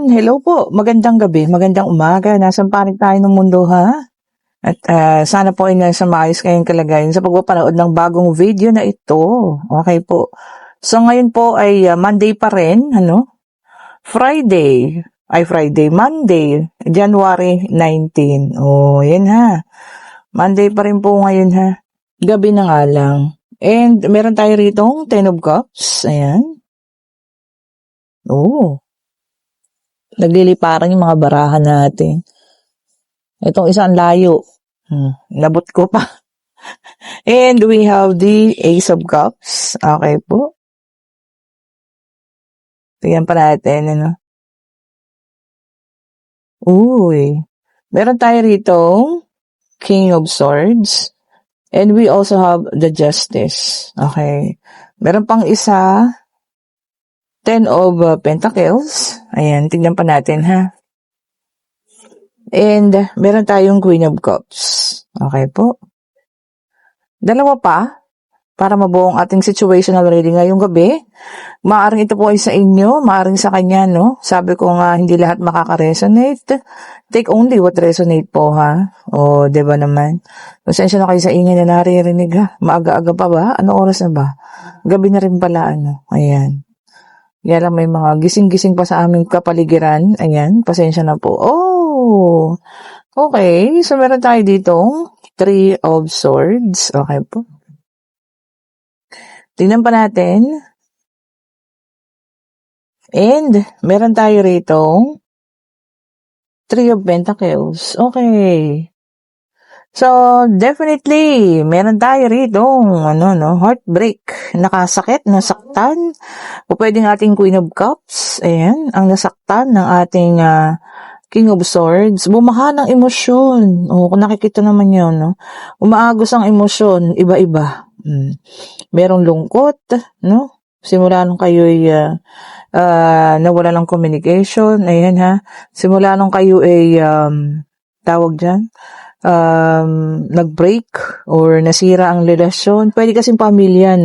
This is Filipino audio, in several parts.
hello po, magandang gabi, magandang umaga, nasaan panig tayo ng mundo ha? At sana po ay nasa maayos kayong kalagayan sa pagpapanood ng bagong video na ito. Okay po. So ngayon po ay Monday pa rin, Monday, January 19. Oh, yan ha. Monday pa rin po ngayon ha. Gabi na nga lang. And meron tayo rito 10 of Cups. Ayan. Oh. Nagliliparan yung mga barahan natin. Itong isang layo. Nabot ko pa. And we have the Ace of Cups. Okay po. Tingnan pa natin, Uy. Meron tayo rito King of Swords. And we also have the Justice. Okay. Meron pang isa 10 of Pentacles. Ayan, tignan pa natin ha. And meron tayong Queen of Cups. Okay po. Dalawa pa para mabuo ang ating situational reading ngayong gabi. Maaring ito po ay sa inyo, maaring sa kanya, Sabi ko nga, hindi lahat makaka-resonate. Take only what resonate po, ha? O, diba naman? Pasensya na kayo sa ingay na naririnig, ha? Maaga-aga pa ba? Ano oras na ba? Gabi na rin pala, Ayan. Yan lang, may mga gising-gising pa sa aming kapaligiran. Ayan, pasensya na po. Oh! Okay, so meron tayo ditong 3 of Swords. Okay po. Tingnan pa natin. And meron tayo rito 3 of Pentacles. Okay. So, definitely, meron tayo rito, heartbreak, nakasakit, nasaktan, o pwedeng ating Queen of Cups, ayan, ang nasaktan ng ating King of Swords, bumaha ng emosyon, kung nakikita naman yun, umaagos ang emosyon, iba-iba, merong lungkot, simula nung kayo'y nawala ng communication, ayan ha, simula nung kayo ay, tawag dyan, nag-break or nasira ang relasyon. Pwede kasing pamilya,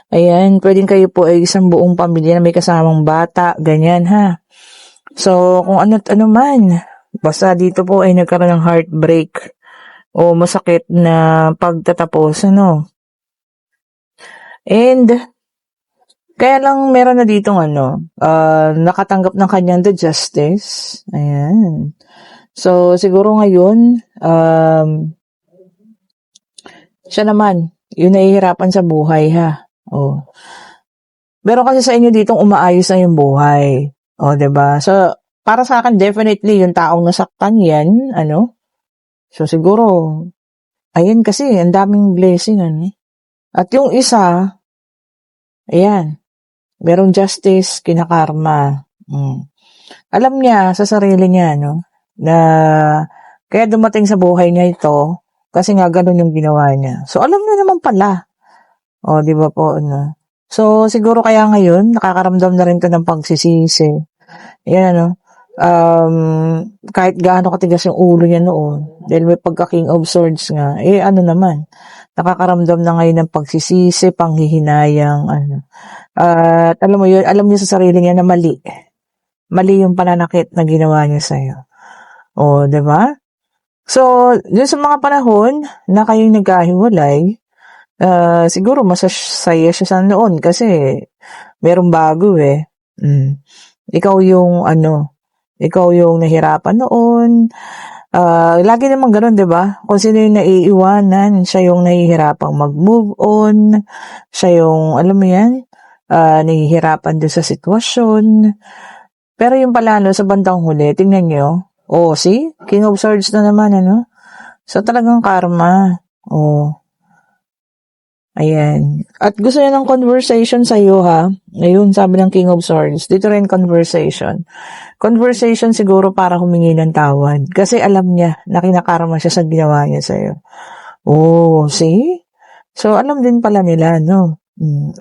Ayan, pwedeng kayo po ay isang buong pamilya na may kasamang bata, ganyan ha. So, kung ano't ano man, basta dito po ay nagkaroon ng heartbreak o masakit na pagtatapos, And, kaya lang meron na ditong nakatanggap ng kanyang the justice. Ayan. So, siguro ngayon, siya naman, yung nahihirapan sa buhay, ha? Oh. Pero kasi sa inyo ditong umaayos na yung buhay. Oh, 'di ba? So, para sa akin, definitely, yung taong nasaktan yan, So, siguro, ayan kasi, ang daming blessing, At yung isa, ayan, merong justice, kinakarma. Alam niya sa sarili niya, na kaya dumating sa buhay niya ito kasi nga ganun yung ginawa niya. So, alam niya naman pala. O, di ba po, So, siguro kaya ngayon, nakakaramdam na rin to ng pagsisisi. Yan, kahit gaano katigas yung ulo niya noon, dahil may pagka-King of Swords nga, naman, nakakaramdam na ngayon ng pagsisisi, panghihinayang, At alam mo yun, alam niya sa sarili niya na mali. Mali yung pananakit na ginawa niya sa'yo. O, diba? So, dun sa mga panahon na kayong nagkahiwalay, siguro masasaya siya sa noon kasi merong bago Ikaw yung ikaw yung nahirapan noon. Lagi naman ganun, diba? Kung sino yung naiiwanan, siya yung nahihirapang mag-move on, siya yung, alam mo yan, nahihirapan doon sa sitwasyon. Pero yung pala, sa bandang huli, tingnan nyo, see? King of Swords na naman, So, talagang karma. Ayan. At gusto niya ng conversation sa'yo, ha? Ayun, sabi ng King of Swords. Dito rin conversation. Conversation siguro para humingi ng tawad. Kasi alam niya na kinakarma siya sa ginawa niya sa'yo. See? So, alam din pala nila,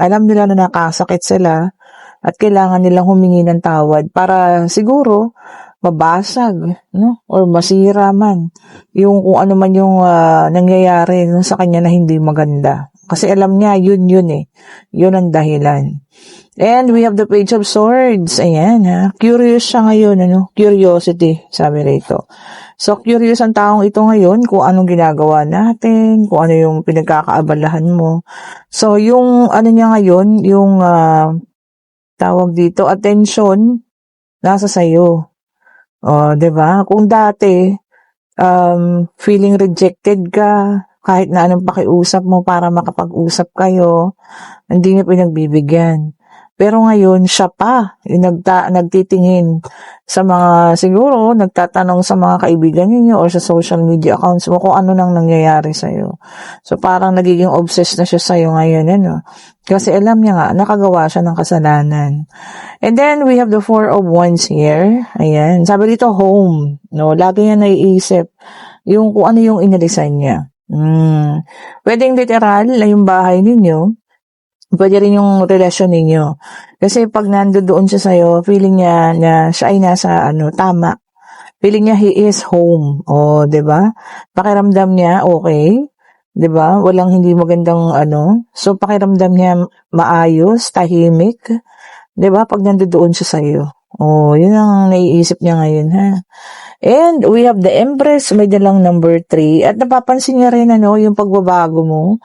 Alam nila na nakasakit sila at kailangan nilang humingi ng tawad para siguro mabasag, or masira man yung kung ano man yung nangyayari sa kanya na hindi maganda. Kasi alam niya, yun eh. Yun ang dahilan. And we have the Page of Swords. Ayan, ha. Curious siya ngayon, Curiosity, sabi rito. So, curious ang taong ito ngayon kung anong ginagawa natin, kung ano yung pinagkakaabalahan mo. So, yung ano niya ngayon, yung tawag dito, attention, nasa sayo. O, 'di ba? Kung dati, feeling rejected ka, kahit na anong pakiusap mo para makapag-usap kayo, hindi niya pinagbibigyan. Pero ngayon, siya pa, yung nagtitingin sa mga, siguro, nagtatanong sa mga kaibigan ninyo or sa social media accounts mo kung ano nang nangyayari sa'yo. So, parang nagiging obsessed na siya sa'yo ngayon, Kasi alam niya nga, nakagawa siya ng kasalanan. And then, we have the Four of Wands here. Ayan. Sabi dito, home. No? Lagi niya naiisip yung kung ano yung inalisan niya. Pwedeng literal na yung bahay ninyo. Pwede rin yung relasyon ninyo. Kasi pag nandoon siya sa'yo, feeling niya na siya ay nasa tama. Feeling niya he is home. O, 'di ba? Pakiramdam niya okay. 'Di ba? Walang hindi magandang So, pakiramdam niya maayos, tahimik. 'Di ba? Pag nandoon siya sa'yo. Oh, yun ang naiisip niya ngayon, ha? And we have the Empress, may dalang number 3. At napapansin niya rin, yung pagbabago mo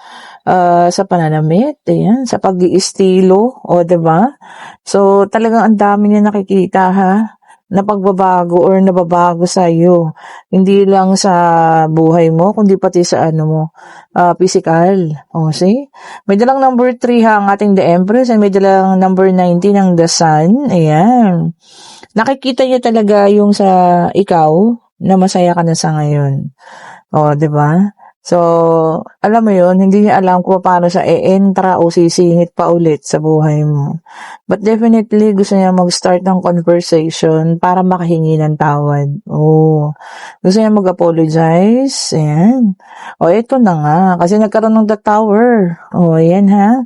sa pananamit, ayan, sa pag-iistilo, o, 'di ba? So, talagang ang dami niya nakikita, ha? Na pagbabago or nababago sa iyo. Hindi lang sa buhay mo, kundi pati sa physical. O, see? May dalang number 3 ha, ang ating The Empress, and may dalang number 19 ang The Sun. Ayan. Nakikita niya talaga yung sa ikaw na masaya ka na sa ngayon. O, 'di ba? So, alam mo yun, hindi niya alam kung paano siya e-entra o sisingit pa ulit sa buhay mo. But definitely, gusto niya mag-start ng conversation para makahingi ng tawad. Oh, gusto niya mag-apologize. Ayan. O, ito na nga. Kasi nagkaroon ng The Tower. O, ayan ha.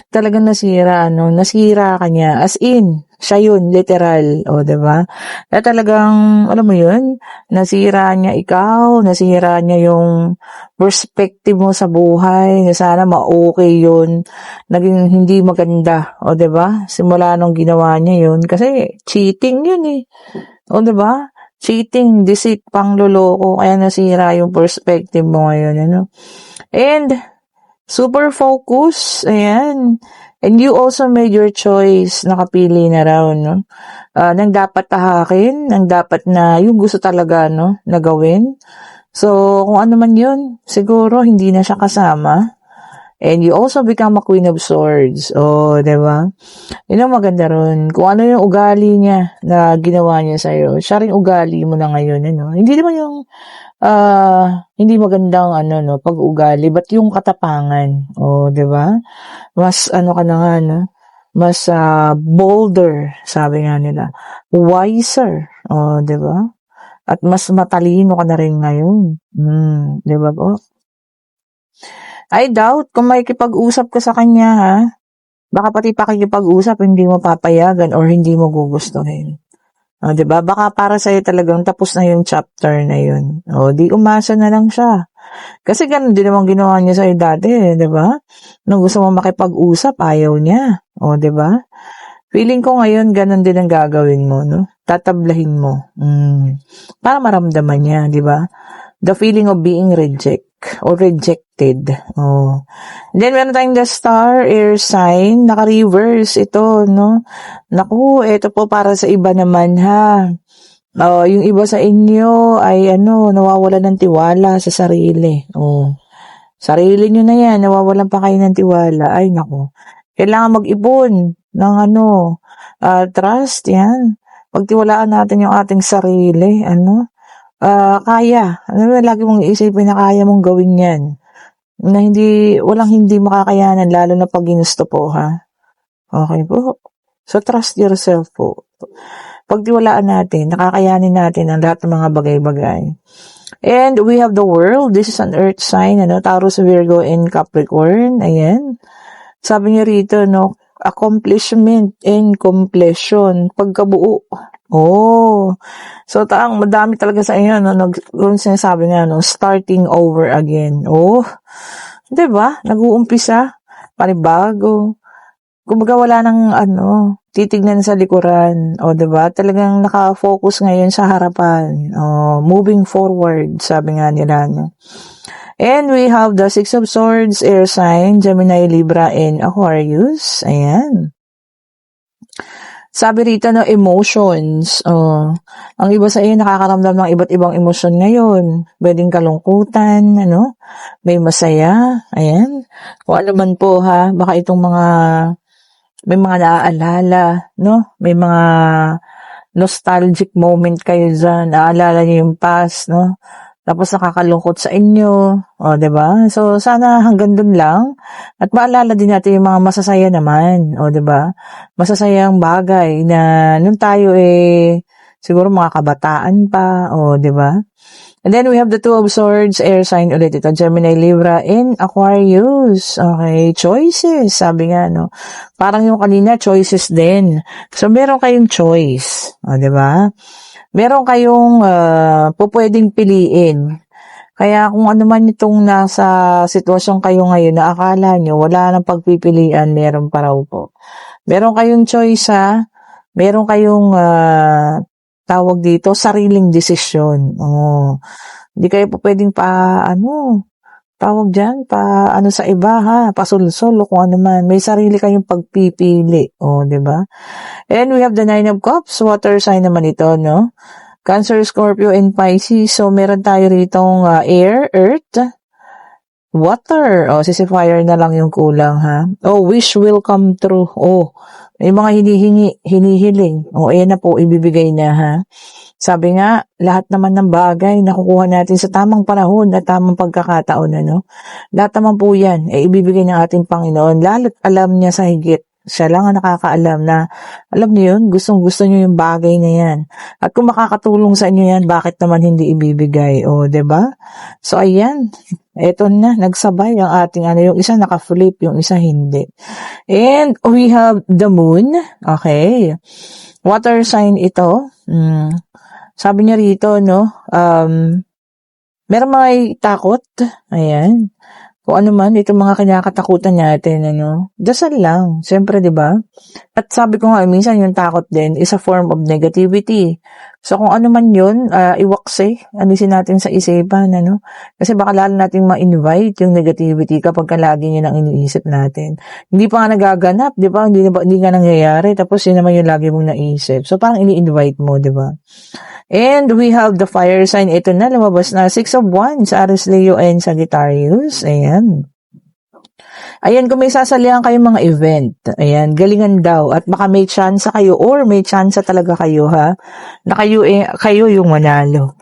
Talagang nasira ka niya. As in, siya yun, literal. O, diba? Na talagang, alam mo yun, nasira niya ikaw, nasira niya yung perspective mo sa buhay, na sana ma-okay yun, naging hindi maganda. O, diba? Simula nung ginawa niya yun. Kasi, cheating yun eh. O, diba? Cheating, deceit, pangloloko, kaya nasira yung perspective mo ngayon, And, super focus, ayan. And you also made your choice, nakapili na raw, nang dapat tahakin, nang dapat na yung gusto talaga, na gawin. So, kung ano man yun, siguro hindi na siya kasama. And you also become a Queen of Swords. Oh, diba? Yun ang maganda ron. Kung ano yung ugali niya na ginawa niya sa'yo, siya rin ugali mo na ngayon, Hindi naman yung hindi magandang pag-ugali, but yung katapangan. Oh, 'di ba? Mas ka na nga, mas bolder, sabi nga nila. Wiser. Oh, 'di ba? At mas matalino ka na rin ngayon. 'Di ba po? I doubt kung makikipag-usap ka sa kanya, ha? Baka pati pakikipag-usap hindi mo papayagan or hindi mo gugustuhin. O, 'di ba? Baka para sa'yo talagang tapos na yung chapter na yun. O, di umasa na lang siya. Kasi ganun din naman ginawa niya sa'yo dati, 'di ba? Nung gusto mo makipag-usap, ayaw niya. O, 'di ba? Feeling ko ngayon ganun din ang gagawin mo, Tatablahin mo. Para maramdaman niya, 'di ba? The feeling of being rejected. Oh. Then, meron tayong the star, air sign, naka-reverse ito, Naku, ito po para sa iba naman, ha. Yung iba sa inyo ay, nawawalan ng tiwala sa sarili. Oh. Sarili nyo na yan, nawawalan pa kayo ng tiwala. Ay, naku. Kailangan mag-ipon ng trust, yan. Pagtiwalaan natin yung ating sarili, kaya. Lagi mong iisipin na kaya mong gawin yan. Na walang hindi makakayanan, lalo na pag ginusto po, ha? Okay po. So, trust yourself po. Pagtiwalaan natin, nakakayanin natin ang lahat ng mga bagay-bagay. And we have the world. This is an earth sign, Taurus, Virgo, and Capricorn. Ayan. Sabi niya rito, accomplishment and completion. Pagkabuo. Oh. So, madami talaga sa inyo, kung sinasabi nga, starting over again. Oh. 'Di ba? Nag-uumpisa, panibago. Kumbaga wala ng titignan sa likuran. O, 'di ba? Talagang naka-focus ngayon sa harapan. Moving forward, sabi nga nila, no? And we have the Six of Swords, air sign, Gemini, Libra, and Aquarius. Ayan. Sabi rito, no, emotions. Ang iba sa iyo nakakaramdam ng iba't ibang emosyon ngayon. Pwedeng kalungkutan, may masaya. Ayan. Kung ano man po, ha, baka itong may mga naaalala, no? May mga nostalgic moment kayo dyan. Naaalala niyo yung past, no? Tapos nakakalungkot sa inyo. O, 'di ba? So, sana hanggang dun lang. At maalala din natin yung mga masasaya naman. O, 'di ba? Masasayang bagay na nung tayo siguro mga kabataan pa. O, 'di ba? And then we have the Two of Swords, air sign ulit ito. Gemini, Libra, and Aquarius. Okay, choices. Sabi nga, no? Parang yung kanina, choices din. So, meron kayong choice. O, 'di ba? Meron kayong pupwedeng piliin. Kaya kung ano man itong nasa sitwasyon kayo ngayon na akala nyo wala nang pagpipilian, meron pa raw po. Meron kayong choice, ha? Meron kayong tawag dito, sariling desisyon. Hindi kayo po pwedeng tawag dyan, sa iba, ha? Pasulsol o kung ano man. May sarili kayong pagpipili. Di ba? And we have the Nine of Cups, water sign naman ito, no? Cancer, Scorpio, and Pisces. So, meron tayo ritong air, earth, water. Sisi fire na lang yung kulang, ha? Wish will come true. May mga hinihiling. Ayan na po, ibibigay na, ha? Sabi nga, lahat naman ng bagay nakukuha natin sa tamang panahon at tamang pagkakataon, Lahat naman po yan, ibibigay ng ating Panginoon. Lalo't alam niya sa higit. Siya lang ang nakakaalam na, alam niyo yun, gustong-gusto niyo yung bagay na yan. At kung makakatulong sa inyo yan, bakit naman hindi ibibigay? 'Di ba? So, ayan. Eto na, nagsabay ang ating yung isa naka-flip, yung isa hindi. And we have the moon. Okay. Water sign ito. Sabi niya rito, no, meron may takot. Ayan. Kung ano man, itong mga kinakatakutan natin, dasal lang. Siyempre, di ba? At sabi ko nga, minsan yung takot din is a form of negativity. So, kung ano man yun, iwakse, alisin natin sa isipan, Kasi baka lalo natin ma-invite yung negativity kapag lagi yun ang iniisip natin. Hindi pa nga nagaganap, di ba? Hindi nga nangyayari, tapos yun naman yung lagi mong naisip. So, parang ini-invite mo, di ba? And we have the fire sign. Ito na, lumabas na. Six of Wands, Aries, Leo, and Sagittarius. Ayan. Ayan, kung may sasalihan kayong mga event, ayan, galingan daw. At baka may chance kayo or may chance talaga kayo, ha? Na kayo yung manalo.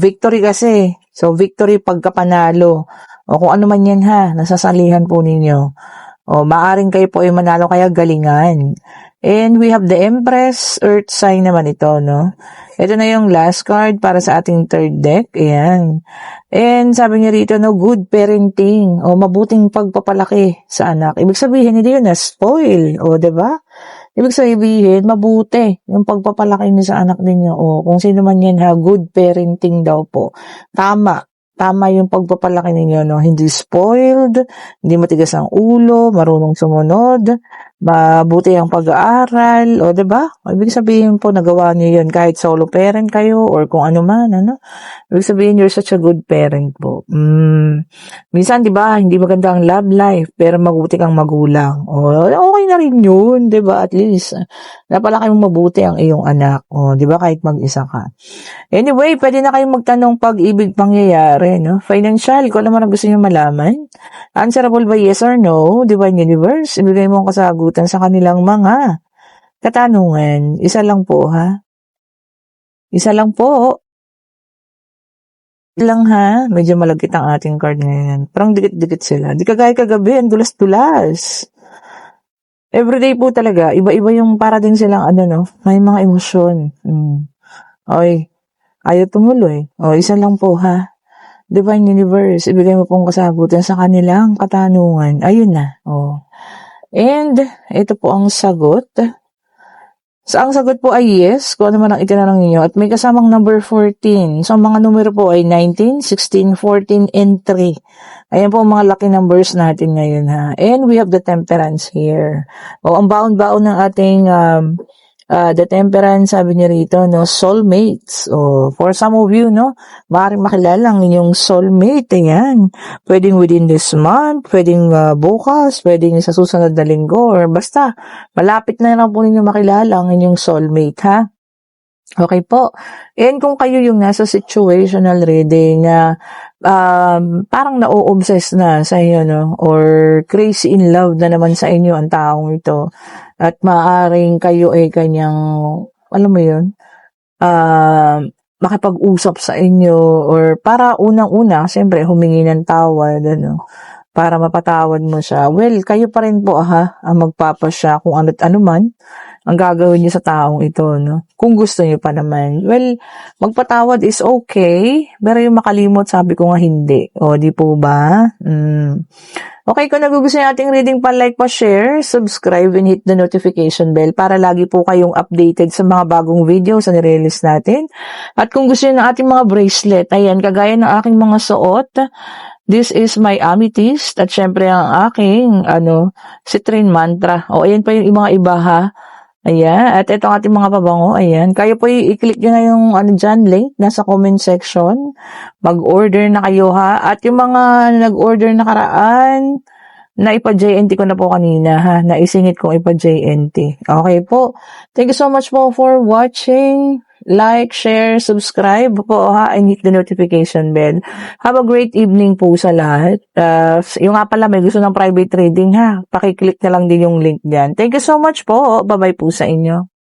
Victory kasi. So, victory pagkapanalo. Kung ano man yan, ha? Nasasalihan po ninyo. Maaring kayo po ay manalo kaya galingan. And we have the Empress, Earth sign naman ito, no? Ito na yung last card para sa ating third deck. Ayan. And sabi niya rito, no, good parenting. Mabuting pagpapalaki sa anak. Ibig sabihin, hindi yun na spoil. 'Di ba? Ibig sabihin, mabuti yung pagpapalaki niyo sa anak ninyo. Kung sino man yan, ha, good parenting daw po. Tama yung pagpapalaki ninyo, no? Hindi spoiled, hindi matigas ang ulo, marunong sumunod, mabuti ang pag-aaral, 'di ba? Ibig sabihin po, nagawa niyo yun kahit solo parent kayo or kung ano man, Ibig sabihin, you're such a good parent po. Minsan, 'di ba, hindi maganda ang love life, pero mabuti kang magulang. Okay na rin yun, 'di ba? At least, napalaki mong mabuti ang iyong anak. 'Di ba, kahit mag-isa ka. Anyway, pwede na kayong magtanong pag-ibig pangyayari, no? Financial, kung ano man ang gusto niyo malaman. Answerable by yes or no, Divine Universe, ibigay mo ang kasagutan sa kanilang mga katanungan. Isa lang po, ha? Isa lang po. Lang, ha? Medyo malagkit ang ating card ngayon. Parang dikit-dikit sila. Di kagaya kagabi, ang dulas-dulas. Everyday po talaga, iba-iba yung para din silang may mga emosyon. Okay. Ayaw tumuloy. Isa lang po, ha? Divine Universe, ibigay mo pong kasagutan sa kanilang katanungan. Ayun na. And, ito po ang sagot. So, ang sagot po ay yes, kung ano man ang itinanong ninyo. At may kasamang number 14. So, ang mga numero po ay 19, 16, 14, and 3. Ayan po ang mga lucky numbers natin ngayon ha. And we have the temperance here. O, ang baon-baon ng ating the temperance, sabi niya rito, no, soulmates. O, for some of you, no, maaaring makilala ang inyong soulmate. Ayan. Pwedeng within this month, pwedeng bukas, pwedeng sa susunod na linggo, or basta, malapit na lang po ninyo makilala ang inyong soulmate, ha? Okay po. And kung kayo yung nasa situational reading na parang na-o-obsess na sa inyo, no? Or crazy in love na naman sa inyo ang taong ito. At maaaring kayo ay kanyang, alam mo yun, makipag-usap sa inyo or para unang-una, siyempre humingi ng tawad, ano, para mapatawad mo siya. Well, kayo pa rin po ang magpapasya kung ano't ano man ang gagawin niyo sa taong ito, no? Kung gusto niyo pa naman. Well, magpatawad is okay, pero yung makalimot, sabi ko nga hindi. O, di po ba? Okay, kung nagugustuhan ating reading, pa-like, pa-share, subscribe, and hit the notification bell para lagi po kayong updated sa mga bagong videos na nire-release natin. At kung gusto niyo ng ating mga bracelet, ayan, kagaya ng aking mga suot, this is my amethyst, at syempre ang aking, citrine mantra. O, ayan pa yung mga iba, ha. Ayan, at ito ang ating mga pabango, ayan. Kayo po i-click nyo na yung dyan, link, nasa comment section. Mag-order na kayo, ha. At yung mga nag-order na karaan, na ipa-JNT ko na po kanina, ha. Naisingit kong ipa-JNT. Okay po. Thank you so much po for watching. Like, share, subscribe po, ha, and hit the notification bell. Have a great evening po sa lahat. Yung nga pala, may gusto ng private trading, ha. Pakiclick na lang din yung link dyan. Thank you so much po. Bye-bye po sa inyo.